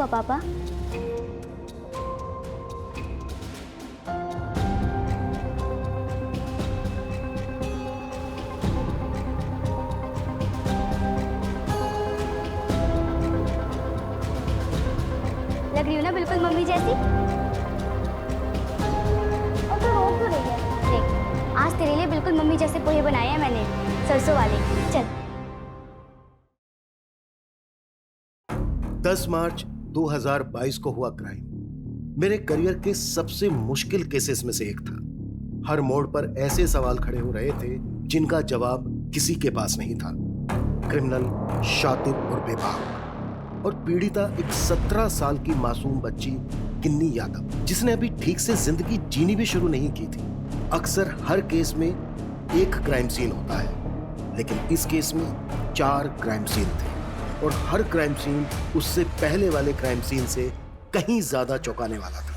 हुआ पापा? लग रही हो ना बिल्कुल मम्मी जैसी। और तो रो क्यों रही है? देख, आज तेरे लिए बिल्कुल मम्मी जैसे पोहे बनाए हैं मैंने, सरसों वाले। चल। 10 मार्च 2022 को हुआ क्राइम मेरे करियर के सबसे मुश्किल केसेस में से एक था। हर मोड़ पर ऐसे सवाल खड़े हो रहे थे जिनका जवाब किसी के पास नहीं था। क्रिमिनल, शातिब और बेबाक, और पीड़िता एक 17 साल की मासूम बच्ची किन्नी यादव, जिसने अभी ठीक से जिंदगी जीनी भी शुरू नहीं की थी। अक्सर हर केस में एक क्राइम सीन होता है, लेकिन इस केस में 4 क्राइम सीन थे और हर क्राइम सीन उससे पहले वाले क्राइम सीन से कहीं ज्यादा चौंकाने वाला था।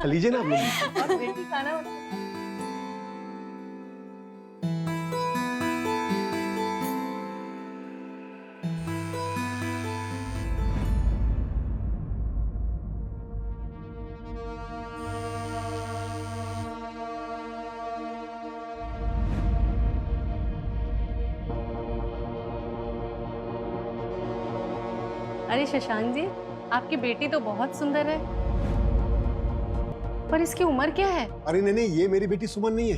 लीजिए ना आप लोग। और बेटी खाना अरे शशांक जी, आपकी बेटी तो बहुत सुंदर है, पर इसकी उम्र क्या है? अरे नहीं नहीं, ये मेरी बेटी सुमन नहीं है।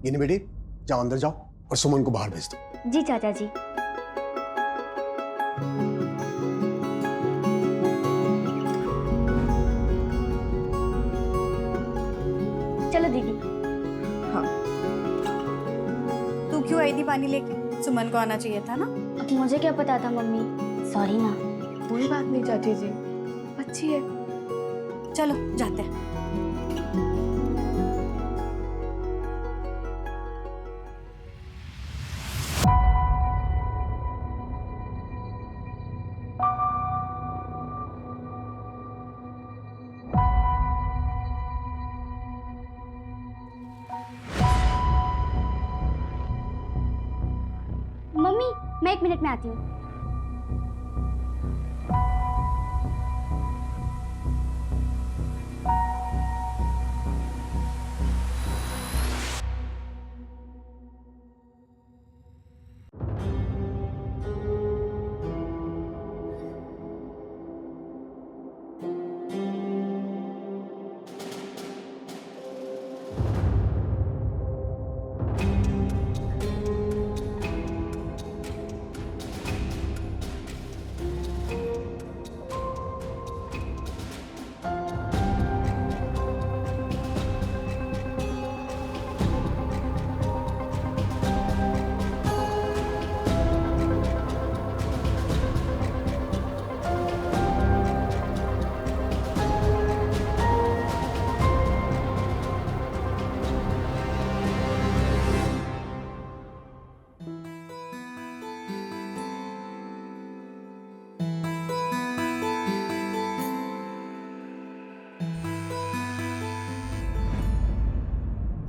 ये नहीं बेटी, जाओ अंदर जाओ और सुमन को बाहर भेज दो। जी चाचा जी। चलो दीदी। हाँ, तू क्यों आई थी पानी लेके? सुमन को आना चाहिए था ना। अब मुझे क्या पता था मम्मी, सॉरी ना। कोई बात नहीं चाची जी, अच्छी है। चलो जाते हैं। मम्मी, मैं 1 मिनट में आती हूँ।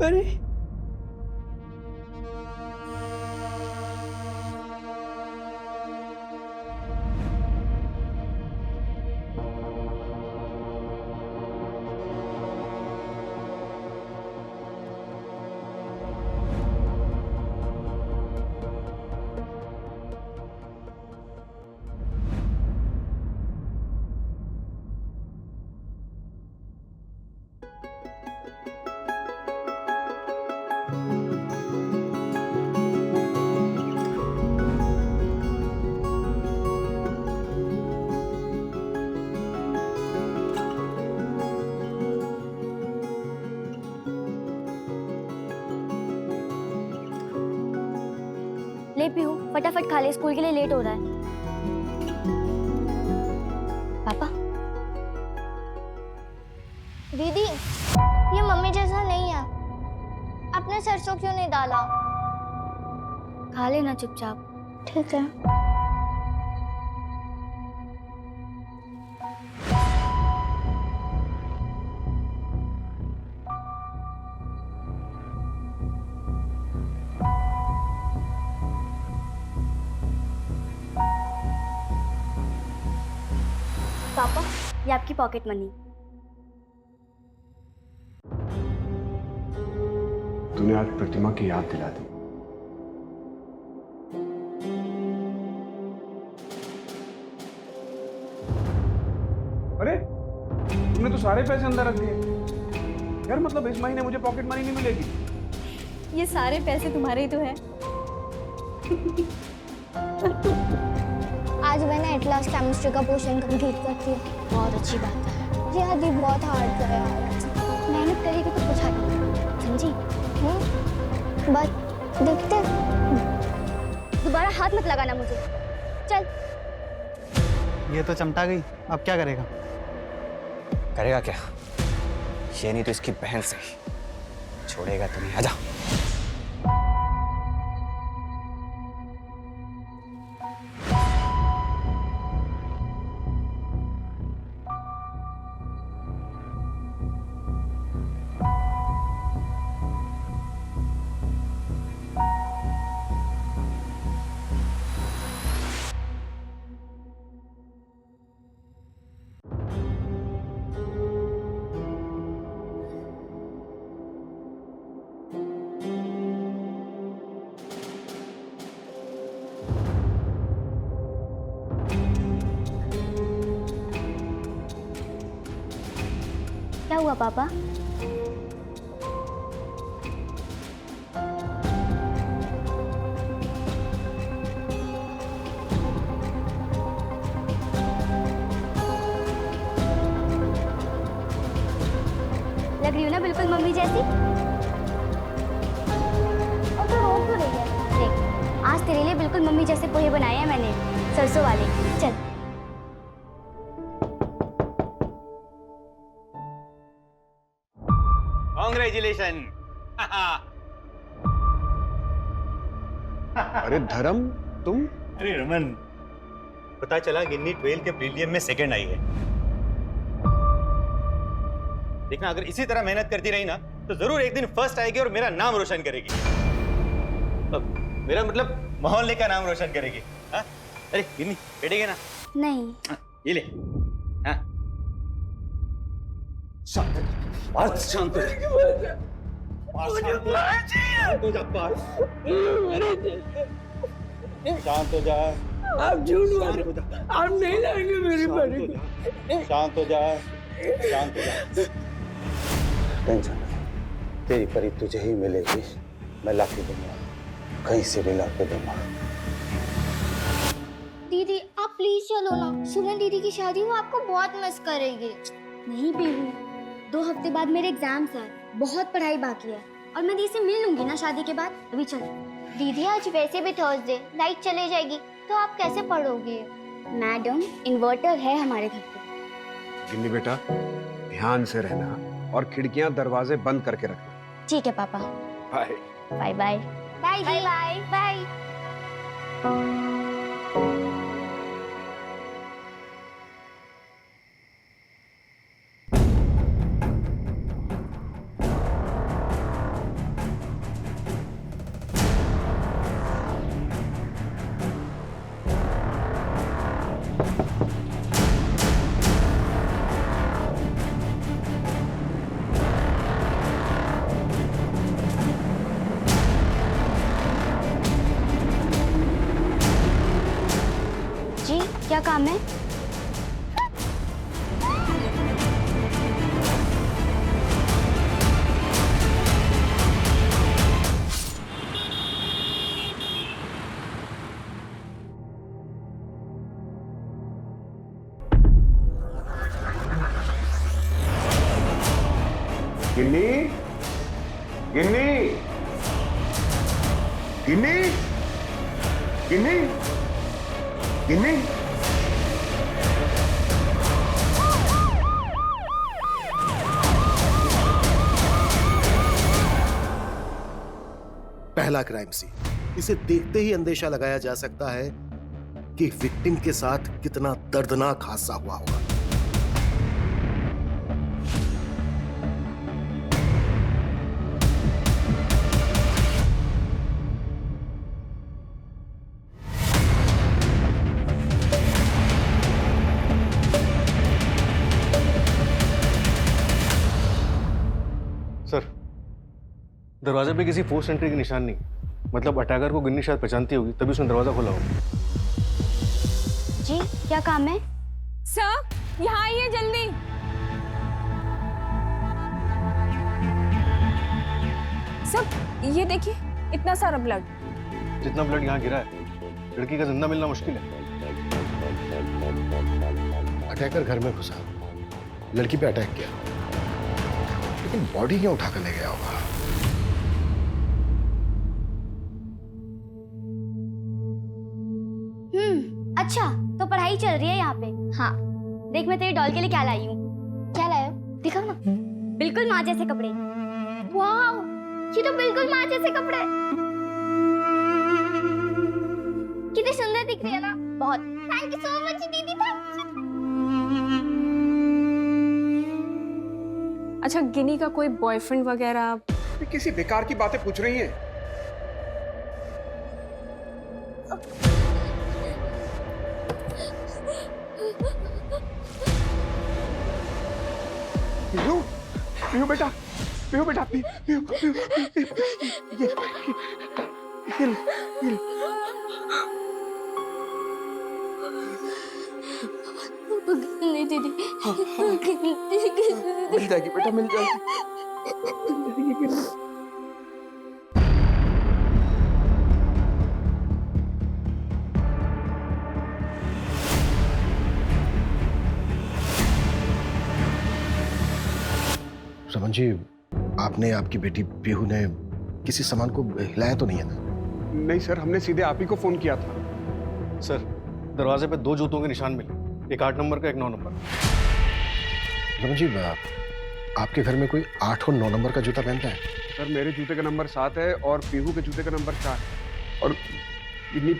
अरे ले पीहू, फटाफट खा ले, स्कूल के लिए लेट हो रहा है। ये मम्मी जैसा नहीं है। आपने सरसों क्यों नहीं डाला? खा लेना चुपचाप। ठीक है। पापा, ये आपकी पॉकेट मनी। तूने आज प्रतिमा की याद दिला दी। अरे तुमने तो सारे पैसे अंदर रख दिए यार। मतलब इस महीने मुझे पॉकेट मनी नहीं मिलेगी। ये सारे पैसे तुम्हारे ही तो हैं। आज मैंने एटलास केमिस्ट्री का पोर्शन कंप्लीट कर दिया। बहुत अच्छी बात है। ये आज बहुत हार्ड था यार। मेहनत करेगी तो कुछ हार्ड समझी? बस देखते। दोबारा हाथ मत लगाना मुझे। चल। ये तो चमटा गई, अब क्या करेगा? करेगा क्या? ये नहीं तो इसकी बहन से छोड़ेगा तुम्हें। आजा। क्या हुआ पापा? लग रही हूँ ना बिल्कुल मम्मी जैसी। और तो रो क्यों रही है? देख, आज तेरे लिए बिल्कुल मम्मी जैसे पोहे बनाए हैं मैंने, सरसों वाले। चल। कांग्रेचुलेशन। अरे धर्म, तुम? अरे रमन, पता चला गिन्नी 12 के प्रीलियम में सेकंड आई है। देखना, अगर इसी तरह मेहनत करती रही ना तो जरूर एक दिन फर्स्ट आएगी और मेरा नाम रोशन करेगी। मेरा मतलब मोहल्ले का नाम रोशन करेगी। हाँ? अरे गिन्नी, बैठेगी ना? नहीं। ये ले। हाँ? शांत शांत शांत हो जा। आप झूठ बोल रहे हो। आप नहीं लाएंगे मेरी परी को। शांत हो जा, शांत हो जा। टेंशन नहीं, तेरी परी तुझे ही मिलेगी। मैं ला के दूंगा, कहीं से भी ला के दूंगा। दीदी आप प्लीज चलो ना। सुमन दीदी की शादी वो आपको बहुत मिस करेगी। नहीं पीहू, 2 हफ्ते बाद मेरे एग्जाम्स हैं, बहुत पढ़ाई बाकी है और मैं दीदी से मिल लूंगी ना शादी के बाद। अभी चलो। दीदी आज वैसे भी थर्सडे, लाइट चले जाएगी तो आप कैसे पढ़ोगे? मैडम, इन्वर्टर है हमारे घर पे। गिन्नी बेटा, ध्यान से रहना और खिड़कियां दरवाजे बंद करके रखना। ठीक है पापा। Bye bye bye. Bye bye bye. क्या काम है? गिन्नी, गिन्नी, गिन्नी, गिन्नी, गिन्नी। पहला क्राइम सीन। इसे देखते ही अंदेशा लगाया जा सकता है कि विक्टिम के साथ कितना दर्दनाक हादसा हुआ होगा। सर, दरवाजे पे किसी फोर्स एंट्री के निशान नहीं, मतलब अटैकर को गिन्नी शायद पहचानती होगी तभी उसने दरवाजा खोला होगा। जी क्या काम है? सर यहाँ आइए जल्दी। सर ये देखिए इतना सारा ब्लड। जितना ब्लड यहाँ गिरा है, लड़की का जिंदा मिलना मुश्किल है। अटैकर घर में घुसा, लड़की पे अटैक किया, लेकिन बॉडी क्यों उठाकर ले गया होगा? अच्छा तो पढ़ाई चल रही है यहाँ पे। हाँ देख मैं तेरे डॉल के लिए क्या लाई हूँ। क्या लाया? दिखाओ ना। बिल्कुल माँ जैसे कपड़े। वाह ये तो बिल्कुल माँ जैसे कपड़े। कितनी सुंदर दिख रही है ना। बहुत। थैंक यू सो मच दीदी। अच्छा गिनी का कोई बॉयफ्रेंड वगैरह? किसी बेकार की बातें पूछ रही हैं। पीहू, पीहू बेटा, पीहू बेटा, पीहू, पीहू, ये नहीं दीदी। मिल जाएगी बेटा, मिल जाएगी। रमन जी, आपने, आपकी बेटी पीहू ने किसी सामान को हिलाया तो नहीं है ना? नहीं सर, हमने सीधे आप ही को फोन किया था। सर, दरवाजे पे 2 जूतों के निशान मिले, एक 8 नंबर का, एक 9 नंबर। रमन जी, आपके घर में कोई 8 और 9 नंबर का जूता पहनता है? सर मेरे जूते का नंबर 7 है और पीहू के जूते का नंबर 4 और गिन्नी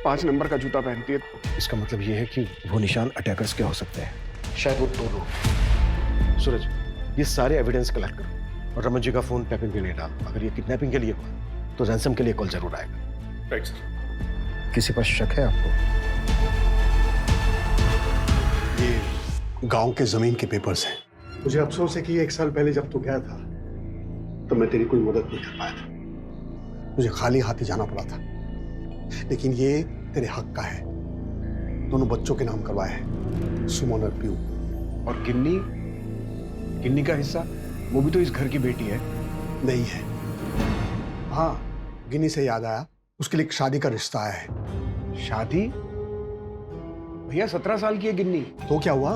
5 नंबर का जूता पहनती है। इसका मतलब ये है कि वो निशान अटैकर्स के हो सकते हैं, शायद वो 2 लोग। सूरज, ये सारे एविडेंस कलेक्ट करो और रमन जी का फोन टैपिंग के लिए डालो। अगर ये किडनैपिंग के लिए हुआ तो रैंसम के लिए कॉल जरूर आएगा। Right sir. किसी पर शक है आपको? ये गांव के जमीन के पेपर्स हैं। मुझे अफसोस है कि 1 साल पहले जब तू गया था तो मैं तेरी कोई मदद नहीं कर पाया था। मुझे खाली हाथ ही जाना पड़ा था, लेकिन ये तेरे हक का है। दोनों बच्चों के नाम करवाए हैं, सुमन और पीहू। और गिन्नी का हिस्सा, वो भी तो इस घर की बेटी है। नहीं है। हाँ, गिन्नी से याद आया, उसके लिए एक शादी का रिश्ता आया है। शादी? भैया 17 साल की है गिन्नी। तो क्या हुआ?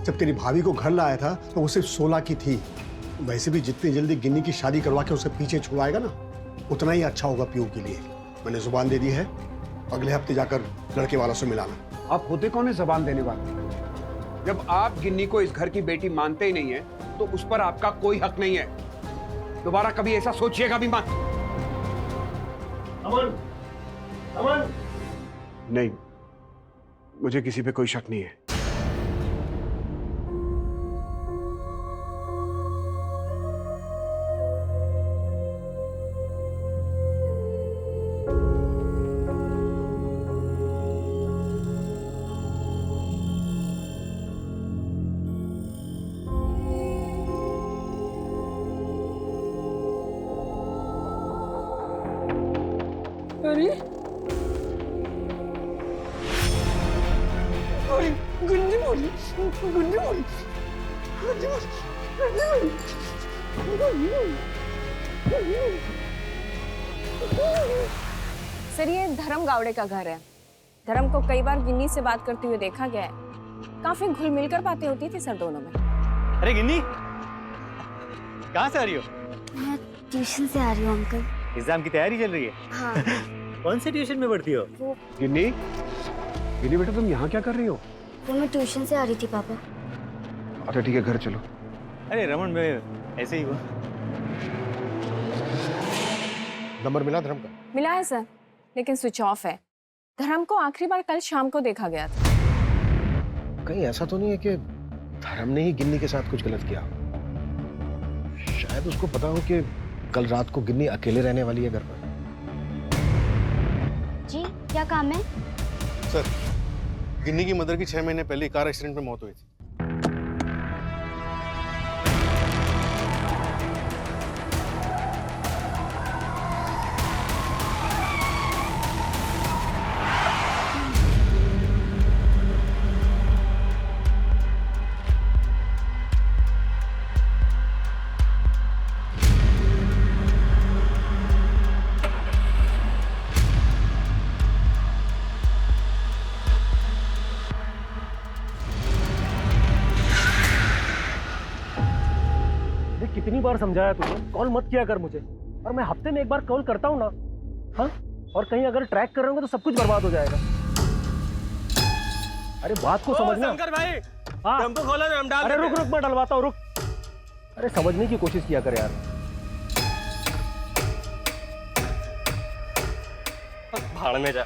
जब तेरी भाभी को घर लाया था तो वो सिर्फ 16 की थी। वैसे भी जितनी जल्दी गिन्नी की शादी करवा के उसे पीछे छुड़ाएगा ना, उतना ही अच्छा होगा पीहू के लिए। मैंने जुबान दे दी है, अगले हफ्ते जाकर लड़के वालों से मिलाना। आप होते कौन है जबान देने वाले? जब आप गिन्नी को इस घर की बेटी मानते ही नहीं है तो उस पर आपका कोई हक नहीं है। दोबारा कभी ऐसा सोचिएगा भी मत। अमन, अमन। नहीं, मुझे किसी पे कोई शक नहीं है। अरे अरे गुंडी बोली, गुंडी बोली, गुंडी बोली, सर ये धर्म गावड़े का घर है। धर्म को कई बार गिन्नी से बात करते हुए देखा गया है। काफी घुल मिलकर बातें होती थी सर दोनों में। अरे गिन्नी, कहाँ से आ रही हो? मैं ट्यूशन से आ रही हूँ अंकल। एग्जाम की तैयारी चल रही है? हाँ। कौन से ट्यूशन में पढ़ती हो? गिन्नी बेटा, तुम यहाँ क्या कर रही हो? वो मैं ट्यूशन से आ रही थी पापा। अच्छा ठीक है, घर चलो। अरे रमन, मैं ऐसे ही हुआ। नंबर मिला धर्म का? मिला है सर, लेकिन स्विच ऑफ है। धर्म को आखिरी बार कल शाम को देखा गया था। कहीं ऐसा तो नहीं है कि धर्म ने ही गिन्नी के साथ कुछ गलत किया? शायद उसको पता हो कि कल रात को गिन्नी अकेले रहने वाली है घर पर। जी क्या काम है? सर, गिन्नी की मदर की 6 महीने पहले कार एक्सीडेंट में मौत हुई थी। कितनी बार समझाया तुझे, कॉल मत किया कर मुझे, और मैं हफ्ते में एक बार कॉल करता हूँ ना। हाँ, और कहीं अगर ट्रैक कर रहे होंगे तो सब कुछ बर्बाद हो जाएगा। अरे बात को समझना। शंकर भाई, हाँ, टेम्पो खोलो, हम डाल अरे रुक मैं डलवाता हूँ, रुक। अरे समझने की कोशिश किया कर यार। भाड़ में जा।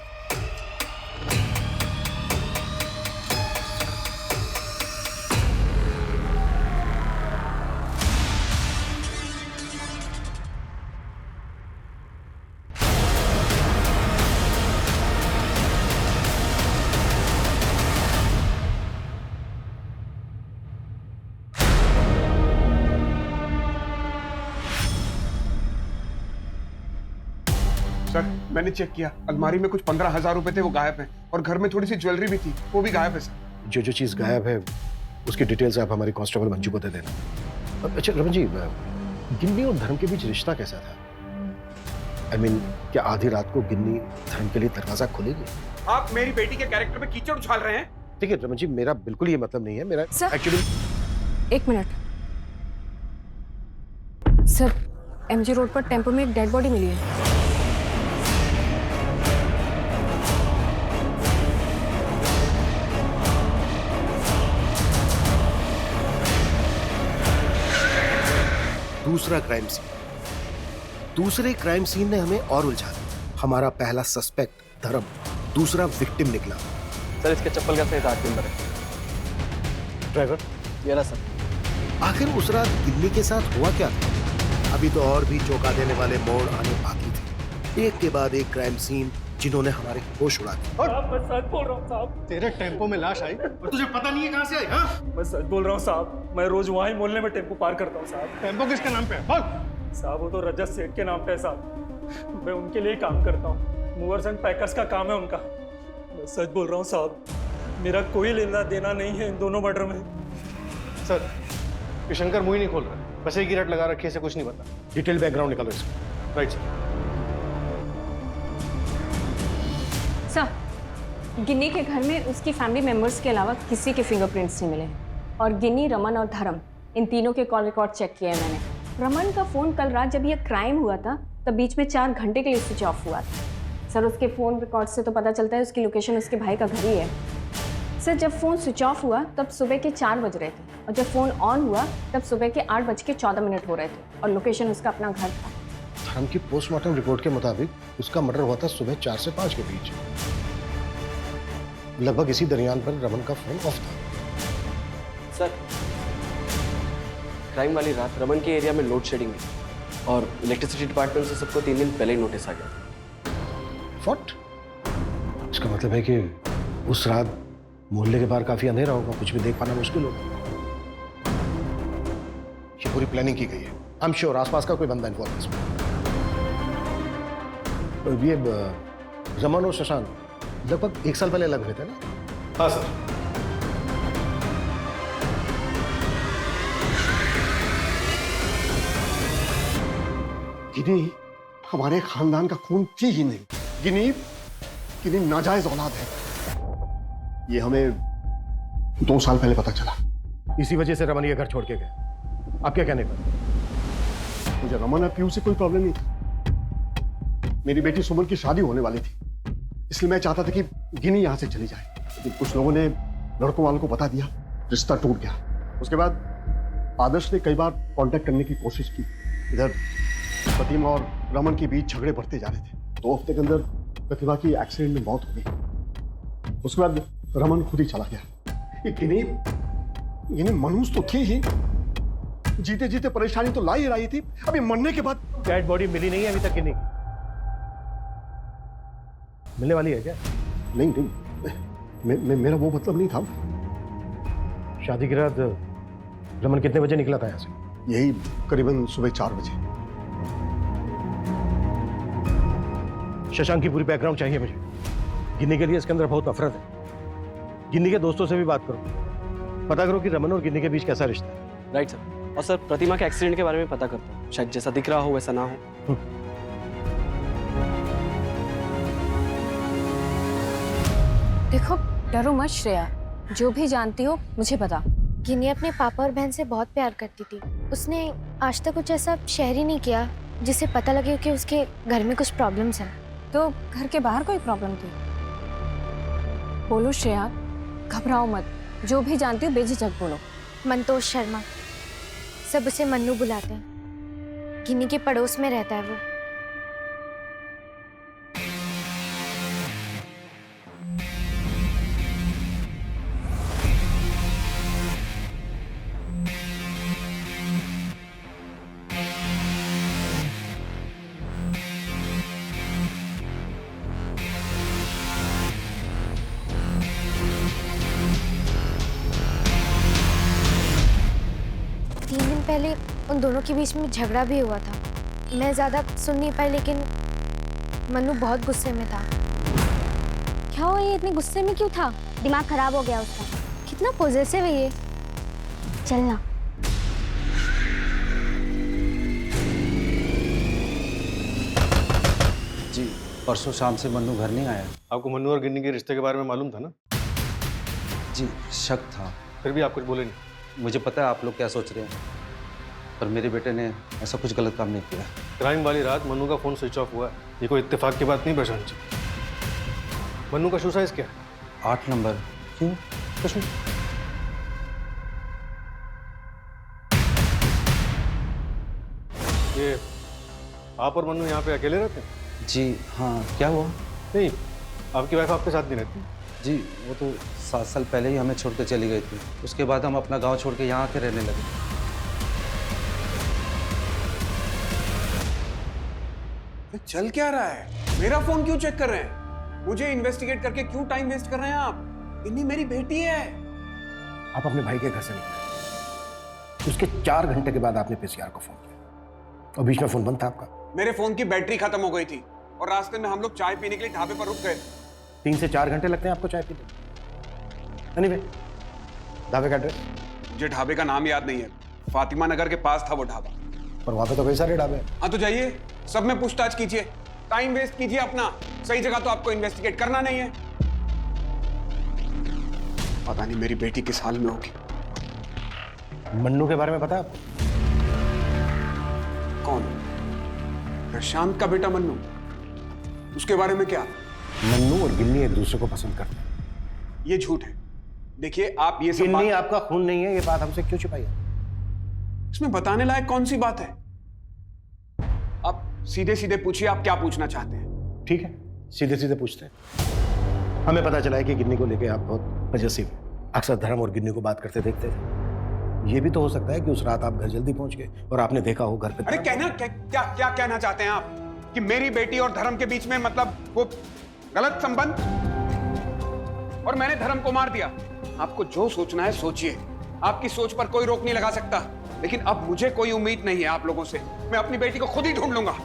सर, मैंने चेक किया, अलमारी में कुछ 15,000 रुपए थे, वो गायब हैं, और घर में थोड़ी सी ज्वेलरी भी थी, वो भी गायब है सर। जो जो चीज गायब है उसकी डिटेल्स आप हमारे कांस्टेबल मंजू को दे देना। अच्छा रमन जी, गिन्नी और धर्म के बीच रिश्ता कैसा था? I mean, क्या आधी रात को गिन्नी धर्म के लिए दरवाजा खोलेगी? आप मेरी बेटी के कैरेक्टर में कीचड़ उछाल रहे हैं। ठीक है रमन जी, मेरा बिल्कुल ये मतलब नहीं है। मेरा सर, एक्चुअली एक मिनट सर, एमजी रोड पर टेम्पो में एक डेड बॉडी मिली है। दूसरा क्राइम सीन। दूसरे क्राइम सीन ने हमें और उलझा दिया। हमारा पहला सस्पेक्ट धर्म, दूसरा विक्टिम निकला। सर, इसके चप्पल का सही 8 नंबर है। ड्राइवर ये रहा सर। आखिर उस रात गिन्नी के साथ हुआ क्या था? अभी तो और भी चौंका देने वाले मोड़ आने बाकी थे। एक के बाद एक क्राइम सीन जिन्होंने हमारे होश उड़ा दिए। मैं सच बोल रहा हूँ साहब। तेरे टेम्पो में लाश आई और तुझे पता नहीं है कहाँ से आई? हाँ, मैं सच बोल रहा हूँ साहब, मैं रोज वहाँ ही मोहल्ले में टेम्पो पार करता हूँ साहब। टेम्पो किसके नाम पे है? बोल। साहब वो तो रजत सेठ के नाम पे है साहब, मैं उनके लिए काम करता हूँ। मूवर्स एंड पैकर्स का काम है उनका। मैं सच बोल रहा हूँ साहब, मेरा कोई लेना देना नहीं है इन दोनों मर्डर में। सर, ये शंकर मुंह ही नहीं खोल रहा है, बस एक ही रट लगा रखी है, इसे कुछ नहीं पता। डिटेल बैकग्राउंड निकालो इसका। Right sir. सर, गिन्नी के घर में उसकी फैमिली मेंबर्स के अलावा किसी के फिंगरप्रिंट्स नहीं मिले हैं, और गिन्नी, रमन और धर्म, इन तीनों के कॉल रिकॉर्ड चेक किए हैं मैंने। रमन का फ़ोन कल रात जब ये क्राइम हुआ था तब बीच में 4 घंटे के लिए स्विच ऑफ हुआ था। सर, उसके फ़ोन रिकॉर्ड से तो पता चलता है उसकी लोकेशन उसके भाई का घर ही है। सर, जब फ़ोन स्विच ऑफ हुआ तब सुबह के 4 बज रहे थे, और जब फ़ोन ऑन हुआ तब सुबह के 8:14 हो रहे थे, और लोकेशन उसका अपना घर था। धर्म की पोस्टमार्टम रिपोर्ट के मुताबिक उसका मर्डर हुआ था सुबह 4 से 5 के बीच। लगभग इसी दरमियान पर रमन का फोन ऑफ था। सर, क्राइम वाली रात रमन के एरिया में लोड शेडिंग हुई और इलेक्ट्रिसिटी डिपार्टमेंट से सबको 3 दिन पहले ही नोटिस आ गया। व्हाट? इसका मतलब है कि उस रात मोहल्ले के बाहर काफी अंधेरा होगा, कुछ भी देख पाना मुश्किल होगा। ये पूरी प्लानिंग की गई है। आई एम श्योर आसपास का कोई बंदा इन्वॉल्व है इसमें। ये रमन और शशांक लगभग 1 साल पहले अलग हुए थे ना? हाँ सर। गिनी हमारे खानदान का खून थी ही नहीं। गिनी नाजायज औलाद है। ये हमें 2 साल पहले पता चला। इसी वजह से रमन ये घर छोड़ के गए। आप क्या कहने पर? मुझे रमन और पीयू से कोई प्रॉब्लम नहीं थी। मेरी बेटी सुमन की शादी होने वाली थी, इसलिए मैं चाहता था कि गिनी यहां से चली जाए, लेकिन कुछ लोगों ने लड़कों वालों को बता दिया, रिश्ता टूट गया। उसके बाद आदर्श ने कई बार कांटेक्ट करने की कोशिश की। इधर प्रतिमा और रमन के बीच झगड़े बढ़ते जा रहे थे। 2 हफ्ते के अंदर प्रतिमा की एक्सीडेंट में मौत हो गई। उसके बाद रमन खुद ही चला गया। इन्हें मनहूस तो थी ही, जीते जीते परेशानी तो ला ही रही थी, अभी मरने के बाद डेड बॉडी मिली नहीं है अभी तक किन्नी की। मिलने वाली है क्या? नहीं, मेरा वो मतलब नहीं था। शादी की रात रमन कितने बजे निकला था यहाँ से? यही करीबन सुबह 4 बजे। शशांक की पूरी बैकग्राउंड चाहिए मुझे। गिन्नी के लिए इसके अंदर बहुत नफरत है। गिन्नी के दोस्तों से भी बात करो, पता करो कि रमन और गिन्नी के बीच कैसा रिश्ता है। Right sir. और सर प्रतिमा के एक्सीडेंट के बारे में पता करता हूँ, शायद जैसा दिख रहा हो वैसा ना हो। देखो डरो मत श्रेया, जो भी जानती हो मुझे बता। गिन्नी अपने पापा और बहन से बहुत प्यार करती थी। उसने आज तक कुछ ऐसा शेयर ही नहीं किया जिसे पता लगे कि उसके घर में कुछ प्रॉब्लम्स हैं। तो घर के बाहर कोई प्रॉब्लम थी? बोलो श्रेया, घबराओ मत, जो भी जानती हो बेझिझक बोलो। मंतोष शर्मा, सब उसे मन्नू बुलाते हैं। गिन्नी के पड़ोस में रहता है वो। पहले उन दोनों के बीच में झगड़ा भी हुआ था। मैं ज्यादा सुन नहीं पाई, लेकिन मन्नू बहुत गुस्से में था। क्या हुआ, ये इतने गुस्से में क्यों था? दिमाग खराब हो गया उसका। कितना पॉजेसिव है ये। चलना। जी परसों शाम से मन्नू घर नहीं आया। आपको मन्नू और गिन्नी के रिश्ते के बारे में मालूम था ना? जी शक था। फिर भी आप कुछ बोले नहीं? मुझे पता है आप लोग क्या सोच रहे हैं, पर मेरे बेटे ने ऐसा कुछ गलत काम नहीं किया। क्राइम वाली रात मन्नू का फोन स्विच ऑफ हुआ है, ये कोई इत्तेफाक की बात नहीं प्रशांत जी। मन्नू का शू साइज क्या है? 8 नंबर। क्यों? कुछ नहीं। ये आप और मन्नू यहाँ पे अकेले रहते हैं? जी हाँ। क्या हुआ? नहीं, आपकी वाइफ आपके साथ नहीं रहती? जी वो तो 7 साल पहले ही हमें छोड़ के चली गई थी। उसके बाद हम अपना गांव छोड़ के यहाँ आके रहने लगे। चल क्या रहा है? मेरा फोन क्यों चेक कर रहे हैं? मुझे इन्वेस्टिगेट करके क्यों टाइम वेस्ट कर रहे हैं आप? इन्हीं मेरी बेटी है। आप अपने भाई के घर से निकले, उसके 4 घंटे के बाद आपने पीसीआर को फोन किया और बीच में फोन बंद था आपका। मेरे फोन की बैटरी खत्म हो गई थी और रास्ते में हम लोग चाय पीने के लिए ढाबे पर रुक गए। 3 से 4 घंटे लगते हैं आपको चाय पीते? एनीवे, ढाबे का एड्रेस? मुझे ढाबे का नाम याद नहीं है। फातिमा नगर के पास था वो ढाबा। पर वहां पे तो कई सारे ढाबे हैं। हाँ तो जाइए, सब में पूछताछ कीजिए, टाइम वेस्ट कीजिए अपना। सही जगह तो आपको इन्वेस्टिगेट करना नहीं है। पता नहीं मेरी बेटी किस हाल में होगी। मन्नू के बारे में पता है आपको? कौन? प्रशांत का बेटा मन्नू? उसके बारे में क्या? मन्नू और गिन्नी एक दूसरे को पसंद करते हैं। ये झूठ है। देखिए आप ये सब गिन्नी आपका खून नहीं है, ये बात हमसे क्यों छिपाई है? इसमें बताने लायक कौन सी बात है? आप सीधे सीधे पूछिए, आप क्या पूछना चाहते हैं? ठीक है, सीधे सीधे पूछते हैं। हमें पता चला है कि गिन्नी को लेके आप बहुत पजेसिव, अक्सर धर्म और गिन्नी को बात करते देखते थे। ये भी तो हो सकता है कि उस रात आप घर जल्दी पहुंच गए और आपने देखा हो घर पे। अरे क्या कहना चाहते हैं आप कि मेरी बेटी और धर्म के बीच में मतलब वो गलत संबंध और मैंने धर्म को मार दिया? आपको जो सोचना है सोचिए, आपकी सोच पर कोई रोक नहीं लगा सकता। लेकिन अब मुझे कोई उम्मीद नहीं है आप लोगों से। मैं अपनी बेटी को खुद ही ढूंढ लूंगा।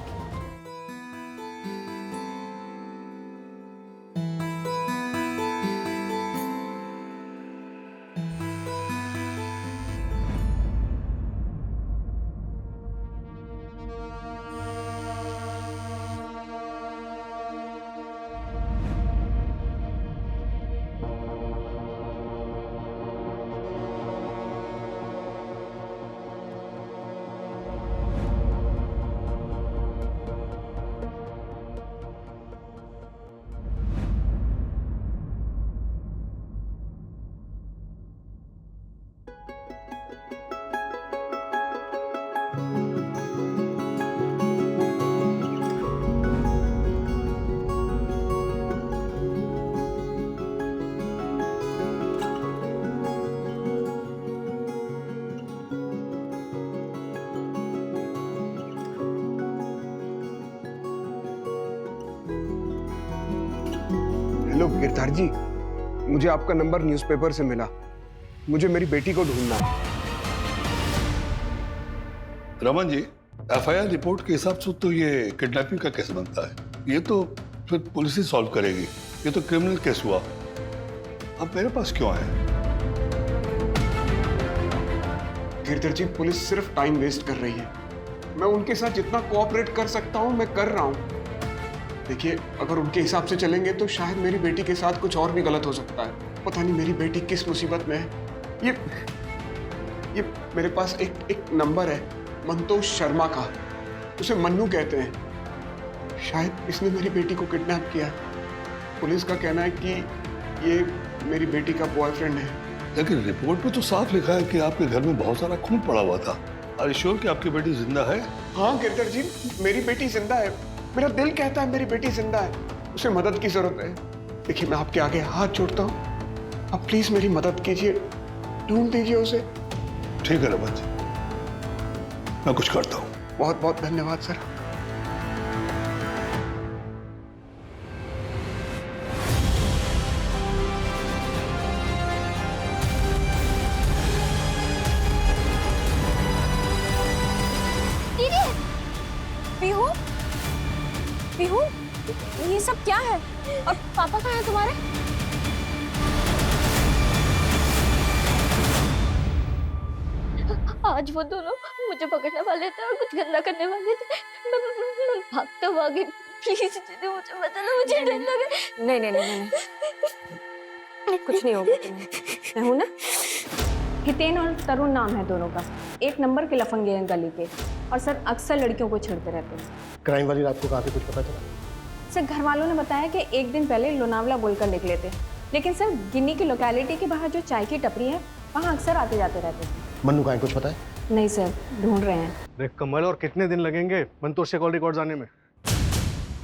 हेलो गिरधार जी, मुझे आपका नंबर न्यूज़पेपर से मिला। मुझे मेरी बेटी को ढूंढना है। रमन जी, एफआईआर रिपोर्ट के हिसाब से तो ये किडनैपिंग का केस बनता है। ये तो फिर पुलिस ही सॉल्व करेगी। ये तो क्रिमिनल केस हुआ। आप मेरे पास क्यों आए? गिरधर जी, पुलिस सिर्फ टाइम वेस्ट कर रही है। मैं उनके साथ जितना कोऑपरेट कर सकता हूं मैं कर रहा हूं। देखिए, अगर उनके हिसाब से चलेंगे तो शायद मेरी बेटी के साथ कुछ और भी गलत हो सकता है। पता नहीं मेरी बेटी किस मुसीबत में है। ये मेरे पास एक नंबर है मंतोष शर्मा का। उसे मन्नू कहते हैं। शायद इसने मेरी बेटी को किडनैप किया। पुलिस का कहना है कि ये मेरी बेटी का बॉयफ्रेंड है। लेकिन रिपोर्ट में तो साफ लिखा है कि आपके घर में बहुत सारा खून पड़ा हुआ था। आर यू श्योर कि आपकी बेटी जिंदा है? हाँ गिरधर जी, मेरी बेटी जिंदा है। मेरा दिल कहता है मेरी बेटी जिंदा है। उसे मदद की जरूरत है। देखिए, मैं आपके आगे हाथ जोड़ता हूँ। आप प्लीज मेरी मदद कीजिए, ढूंढ दीजिए उसे। ठीक है रमन जी, मैं कुछ करता हूँ। बहुत बहुत धन्यवाद सर। पीहू, पीहू, ये सब क्या है? और पापा कहाँ हैं तुम्हारे? आज वो दोनों मुझे पकड़ने वाले थे और कुछ गंदा करने वाले थे। मैं भागते भागे। प्लीज दीदी, मुझे बता दो, मुझे डर लगा। नहीं नहीं नहीं नहीं, कुछ नहीं होगा तुम्हें। मैं हूं ना। हितेन और तरुण नाम है दोनों का। एक नंबर के लफंगे हैं गली के, और सर अक्सर लड़कियों को छेड़ते रहते हैं। क्राइम वाली रात को कहाँ पे कुछ पता चला? सर घर वालों ने बताया कि एक दिन पहले लोनावला बोलकर निकले थे, लेकिन सर गिन्नी की लोकेलिटी के बाहर जो चाय की टपरी है वहाँ अक्सर आते जाते रहते थे। मन्नू का कुछ पता है? नहीं सर, ढूंढ रहे हैं। अरे कमल, और कितने दिन लगेंगे मंतोष से कॉल रिकॉर्ड्स आने में?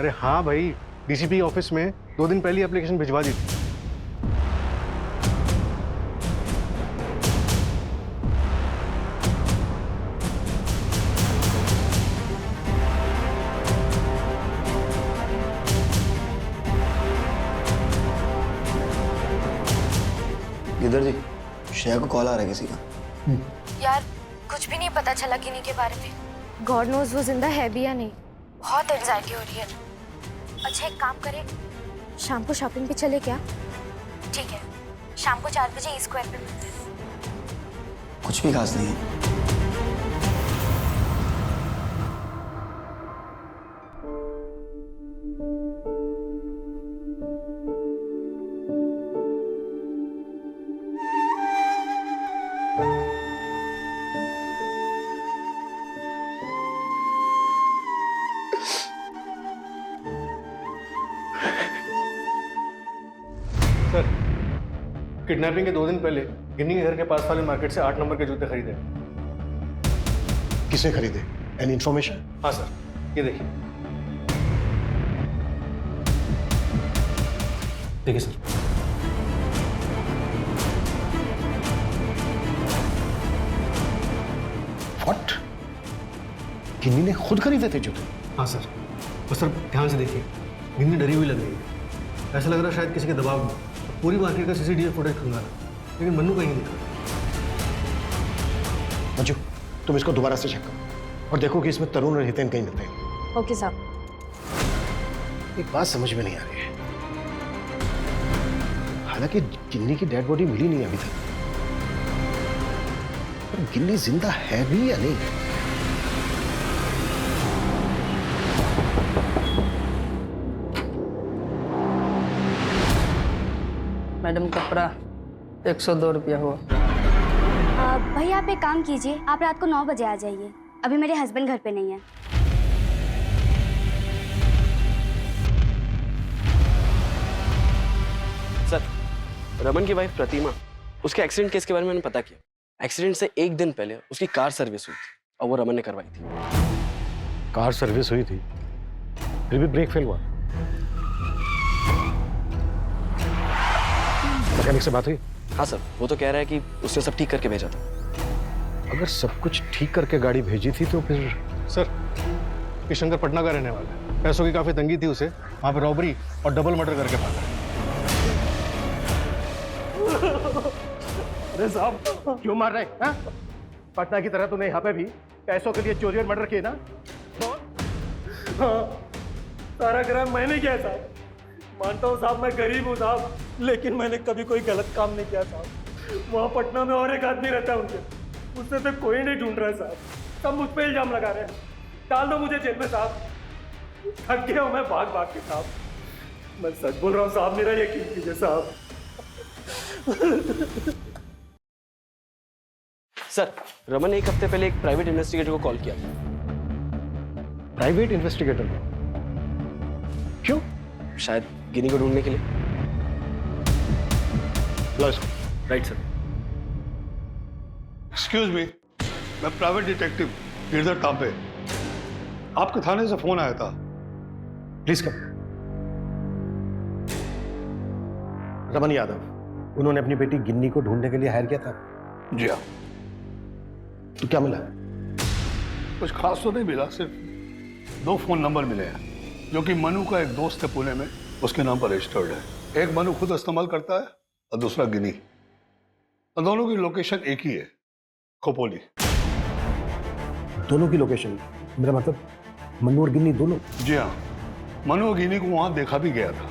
अरे हाँ भाई, डीसीपी ऑफिस में 2 दिन पहले एप्लीकेशन भिजवा दी थी। गिरधर जी, श्रेया को कॉल आ रहा है किसी का। यार, कुछ भी नहीं पता चला गिनी के बारे में। गॉड नोज वो जिंदा है भी या नहीं। बहुत एंजाइटी हो रही है। अच्छा, एक काम करें, शाम को शॉपिंग पे चले क्या? ठीक है, शाम को 4 बजे ईस्ट स्क्वायर पे मिलते हैं। कुछ भी खास नहीं है। सर, किडनैपिंग के 2 दिन पहले गिन्नी के घर के पास वाले मार्केट से 8 नंबर के जूते खरीदे। किसने खरीदे? Any information? हाँ सर, ये देखिए। देखिए सर। व्हाट? गिन्नी ने खुद खरीदे थे जूते? हाँ सर। और सर ध्यान से देखिए, गिन्नी डरी हुई लग रही है। ऐसा लग रहा है शायद किसी के दबाव में। पूरी मार्केट का सीसीटीवी फुटेज खंगाला, लेकिन मन्नू कहीं नहीं दिखा। मंजू, तुम इसको दोबारा से चेक करो और देखो कि इसमें तरुण और हितेन कहीं मिलते हैं। ओके साहब। एक बात समझ में नहीं आ रही है। हालांकि गिन्नी की डेड बॉडी मिली नहीं अभी तक, पर गिन्नी जिंदा है भी या नहीं? मैडम, कपड़ा 102 रुपया हुआ। भैया आप एक काम कीजिए, आप रात को 9 बजे आ जाइए। अभी मेरे हस्बैंड घर पे नहीं है। सर, रमन की वाइफ प्रतिमा, उसके एक्सीडेंट केस के बारे में मैंने पता किया। एक्सीडेंट से 1 दिन पहले उसकी कार सर्विस हुई थी और वो रमन ने करवाई थी। कार सर्विस हुई थी, फिर भी ब्रेक फेल हुआ। मैकेनिक से बात हुई? हाँ सर, वो तो कह रहा है कि उसने सब ठीक करके भेजा था। अगर सब कुछ ठीक करके गाड़ी भेजी थी तो फिर? सर, किशनकर पटना का रहने वाला है। पैसों की काफी तंगी थी उसे, वहाँ पे रॉबरी और डबल मर्डर करके भागा है। रहे साहब। क्यों मार रहे हैं? पटना की तरह तूने यहाँ पे भी पैसों के लिए चोरी और मर्डर किए ना? हाँ, सारा क्राइम मैंने किया साहब। मानता हूँ साहब, मैं गरीब हूँ साहब, लेकिन मैंने कभी कोई गलत काम नहीं किया साहब। वहाँ पटना में और एक आदमी रहता है उनके, उससे तो कोई नहीं ढूंढ रहा है साहब। सब मुझ पे इल्जाम लगा रहे हैं। डाल दो मुझे जेल में साहब। थक गया हूँ मैं भाग भाग के साहब। मैं सच बोल रहा हूँ साहब, मेरा यकीन कीजिए साहब। सर, रमन ने एक हफ्ते पहले एक प्राइवेट इन्वेस्टिगेटर को कॉल किया था। Private investigator? क्यों? शायद गिनी को ढूंढने के लिए। Right sir. एक्सक्यूज मी, मैं प्राइवेट डिटेक्टिव गिरधर तांबे, आपके थाने से फोन आया था। Please come. रमन यादव, उन्होंने अपनी बेटी गिन्नी को ढूंढने के लिए हायर किया था? जी हाँ। तो क्या मिला? कुछ खास तो नहीं मिला, सिर्फ 2 फोन नंबर मिले हैं जो कि मनु का एक दोस्त है पुणे में, उसके नाम पर रजिस्टर्ड है। एक मनु खुद इस्तेमाल करता है और दूसरा गिनी। और दोनों की लोकेशन एक ही है, खोपोली। दोनों की लोकेशन? मेरा मतलब मनु और गिन्नी दोनों? जी हाँ, मनु और गिनी को वहां देखा भी गया था।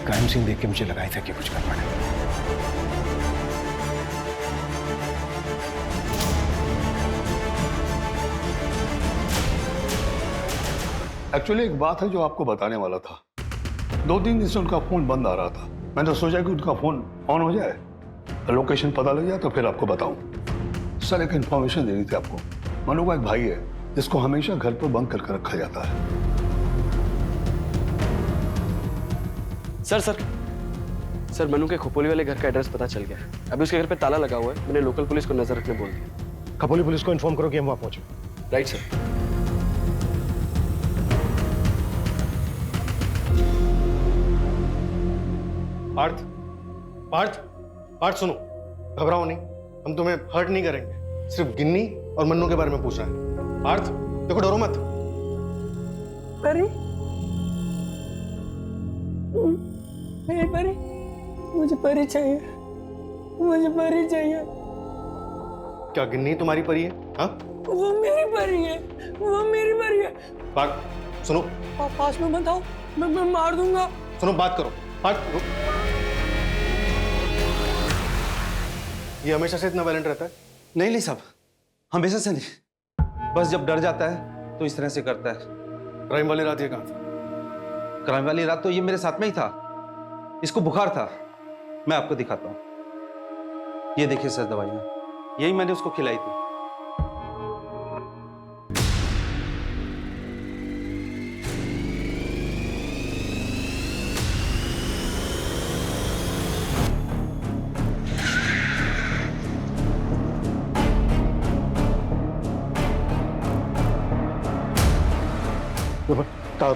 क्राइम सीन देख के मुझे लगा था कि कुछ कर पाए। एक्चुअली एक बात है जो आपको बताने वाला था। 2-3 दिन से उनका फोन बंद आ रहा था। मैंने सोचा कि उनका फोन ऑन हो जाए, लोकेशन पता लग जाए तो फिर आपको बताऊं। सर, एक इंफॉर्मेशन देनी थी आपको। मनु का एक भाई है जिसको हमेशा घर पर बंद करके रखा जाता है। सर, मनु के खोपोली वाले घर का एड्रेस पता चल गया है। अभी उसके घर पे ताला लगा हुआ है। मैंने लोकल पुलिस को नजर रखने बोल दिया। खोपोली पुलिस को इन्फॉर्म करो कि हम वहां पहुंचे। Right sir. पार्थ, पार्थ, पार्थ सुनो, घबराओ नहीं, हम तुम्हें हर्ट नहीं करेंगे। सिर्फ गिन्नी और मन्नू के बारे में पूछ रहे हैं। पार्थ देखो, डरो मत। परी, मेरी परी, मुझे परी चाहिए, मुझे परी चाहिए। क्या गिन्नी तुम्हारी परी है? हाँ, वो मेरी परी है, वो मेरी परी है। पार्थ सुनो, पास में मत आओ, मैं मार दूंगा। सुनो, बात करो। पार्थ, ये हमेशा से इतना वायलेंट रहता है? नहीं साहब, हमेशा से नहीं, बस जब डर जाता है तो इस तरह से करता है। क्राइम वाली रात ये कहाँ था? क्राइम वाली रात तो ये मेरे साथ में ही था। इसको बुखार था। मैं आपको दिखाता हूँ। ये देखिए सर, दवाइयाँ यही मैंने उसको खिलाई थी। ताओ।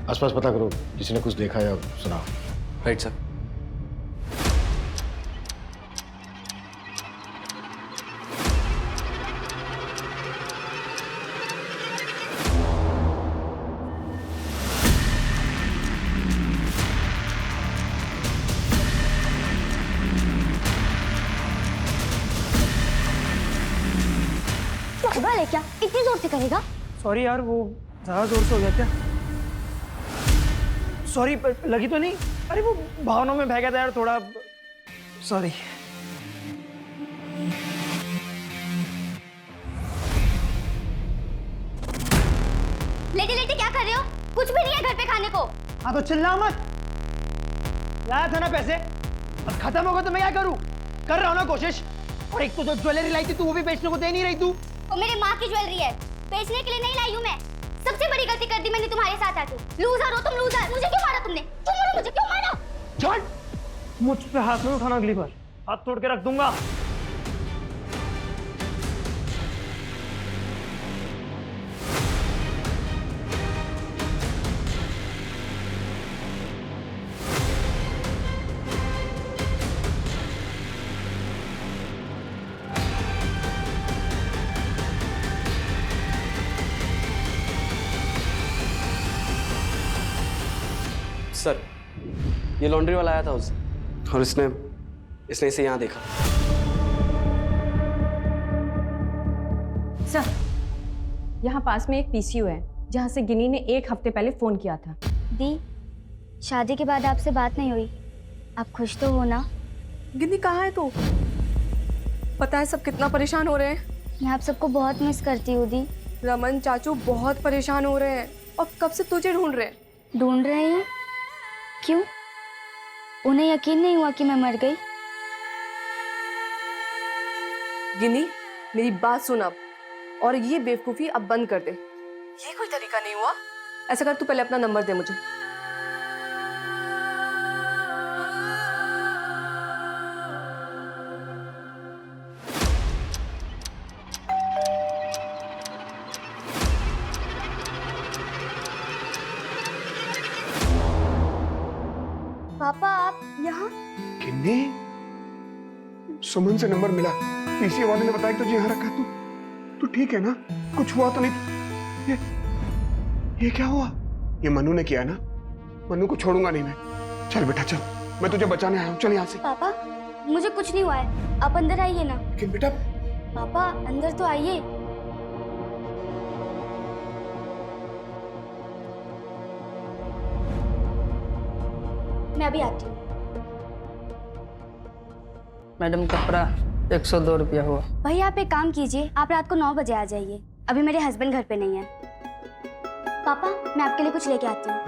आसपास पता करो, किसी ने कुछ देखा या सुना। Right sir. पागल है क्या? इतनी जोर से करेगा? सॉरी यार, वो ज्यादा जोर से हो गया क्या? सॉरी, लगी तो नहीं? अरे वो भावनाओं में बह गया था यार थोड़ा, सॉरी। लेटे लेटे क्या कर रहे हो? कुछ भी नहीं है घर पे खाने को। हाँ तो चिल्ला मत। लाया था ना पैसे, अब खत्म होगा तो मैं क्या करूं? कर रहा हूं ना कोशिश। और एक तो जो ज्वेलरी लाई थी तू, वो भी बेचने को दे नहीं रही तू। वो मेरी माँ की ज्वेलरी है, बेचने के लिए नहीं लाई हूँ मैं। सबसे बड़ी गलती कर दी मैंने तुम्हारे साथ आके। लूजर हो तुम, लूजर। मुझे क्यों मारा तुमने? क्यों मारा मुझे? क्यों मारा? जॉन, मुझ पे हाथ नहीं उठाना, अगली बार हाथ तोड़ के रख दूंगा। सर, ये लॉन्ड्री वाला आया था उससे और इसने इसे यहाँ देखा। सर, यहाँ पास में एक पीसीयू है जहाँ से गिनी ने 1 हफ्ते पहले फोन किया था। दी, शादी के बाद आपसे बात नहीं हुई, आप खुश तो हो ना? गिन्नी कहाँ है तू? पता है सब कितना परेशान हो रहे हैं। मैं आप सबको बहुत मिस करती हूँ दी। रमन चाचू बहुत परेशान हो रहे हैं और कब से तुझे ढूंढ रहे हैं। ढूंढ रहे हैं? क्यों? उन्हें यकीन नहीं हुआ कि मैं मर गई? गिन्नी, मेरी बात सुन अब, और ये बेवकूफी अब बंद कर दे। ये कोई तरीका नहीं हुआ। ऐसा कर, तू पहले अपना नंबर दे मुझे। पापा आप यहाँ? किन्नी, सुमन से नंबर मिला। पीसीए वाले ने बताया कि तुझे यहाँ रखा। तू ठीक है ना? कुछ हुआ तो नहीं? ये क्या हुआ? ये मनु ने किया है ना? मनु को छोड़ूंगा नहीं मैं। चल बेटा चल, मैं तुझे बचाने आया हूँ। चल यहाँ से। पापा, मुझे कुछ नहीं हुआ है, आप अंदर आइए ना। लेकिन बेटा। पापा अंदर तो आइए। मैं अभी आती हूँ। मैडम कपड़ा 102 रुपया हुआ। भैया आप एक काम कीजिए, आप रात को 9 बजे आ जाइए। अभी मेरे हस्बैंड घर पे नहीं है। पापा मैं आपके लिए कुछ लेके आती हूँ।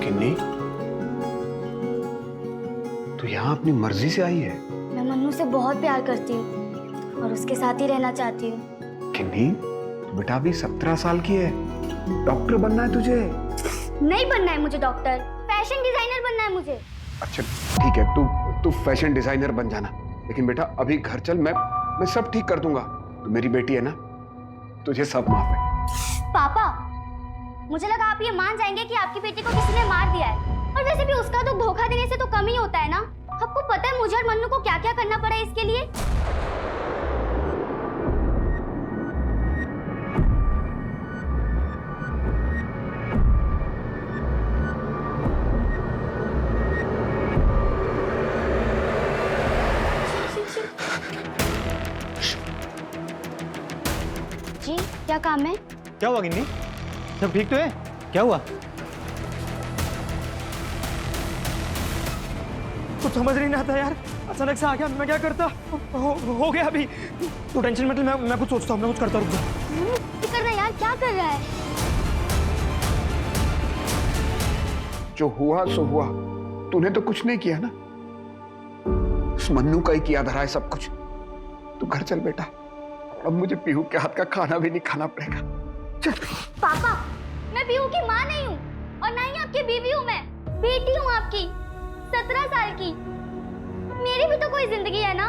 किन्नी, तू यहाँ अपनी मर्जी से आई है? मैं मन्नू से बहुत प्यार करती हूँ और उसके साथ ही रहना चाहती हूँ। किन्नी, बेटा अभी 17 साल की है। डॉक्टर बनना है तुझे? नहीं बनना है मुझे डॉक्टर, फैशन डिजाइनर बनना है मुझे। अच्छा ठीक है, तू फैशन डिजाइनर बन जाना, लेकिन बेटा अभी घर चल। मैं सब ठीक कर दूंगा। तू मेरी बेटी है ना, तुझे सब माफ है। पापा मुझे लगा आप ये मान जाएंगे कि आपकी बेटी को किसी ने मार दिया है, और वैसे भी उसका तो धोखा देने से तो कम ही होता है ना। आपको पता है मुझे और मन्नू को क्या क्या करना पड़ा इसके लिए? जी क्या काम है? क्या हुआ गिन्नी? सब ठीक तो है? क्या हुआ? कुछ समझ नहीं आता यार, अचानक से आ गया। मैं क्या करता? हो गया अभी। तू टेंशन मत ले, मैं कुछ सोचता हूँ, मैं कुछ करता। रुक जा। कर रहा है यार, क्या कर रहा है? जो हुआ सो हुआ, तूने तो कुछ नहीं किया ना। उस मन्नू का ही किया धरा है सब कुछ। तू घर चल बेटा, अब मुझे पीहू के हाथ का खाना भी नहीं खाना पड़ेगा। चल। पापा मैं पीहू की माँ नहीं हूँ और ना ही आपकी बीवी हूँ। मैं बेटी हूँ आपकी, 17 साल की। मेरी भी तो कोई जिंदगी है ना।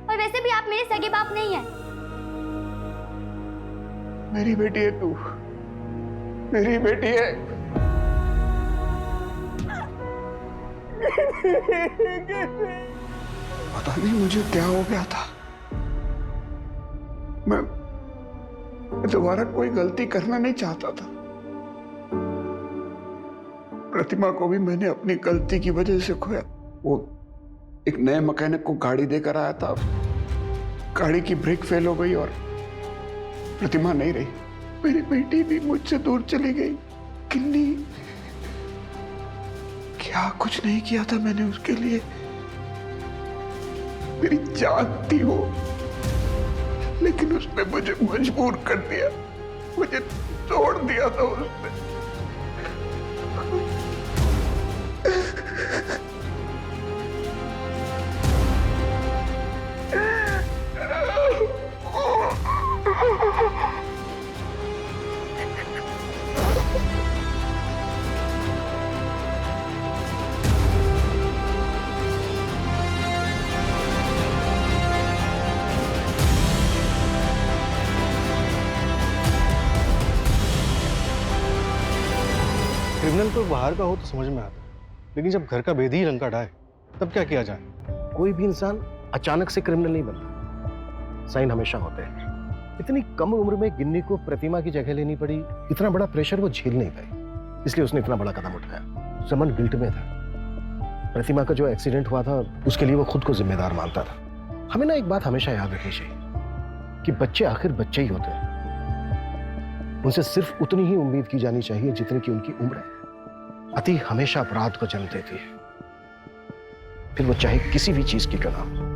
और वैसे भी आप मेरे सगे बाप नहीं है। मेरी बेटी है तू, मेरी बेटी है। पता नहीं मुझे क्या हो गया था। मैं दोबारा कोई गलती करना नहीं चाहता था। प्रतिमा को भी मैंने अपनी गलती की वजह से खोया। वो एक नए मैकेनिक को गाड़ी देकर आया था, गाड़ी की ब्रेक फेल हो गई और प्रतिमा नहीं रही। मेरी बेटी भी मुझसे दूर चली गई। किन्नी, क्या कुछ नहीं किया था मैंने उसके लिए। मेरी जान थी वो, लेकिन उसने मुझे मजबूर कर दिया, मुझे तोड़ दिया था उसने। क्रिमिनल कोई बाहर का हो तो समझ में आता, लेकिन जब घर का भेदी ही लंका ढाए तब क्या किया जाए? कोई भी इंसान अचानक से क्रिमिनल नहीं बनता। साइन हमेशा होते हैं। इतनी कम उम्र में गिन्नी को प्रतिमा की जगह लेनी पड़ी, इतना बड़ा प्रेशर वो झेल नहीं पाई, इसलिए उसने इतना बड़ा कदम उठाया। रमन गिल्ट में था। प्रतिमा का जो एक्सीडेंट हुआ था उसके लिए वो खुद को जिम्मेदार मानता था। हमें ना एक बात हमेशा याद रखनी चाहिए कि बच्चे आखिर बच्चे ही होते हैं। उनसे सिर्फ उतनी ही उम्मीद की जानी चाहिए जितनी की उनकी उम्र है। अति हमेशा अपराध को जन्म देती है, फिर वो चाहे किसी भी चीज की क्यों ना हो।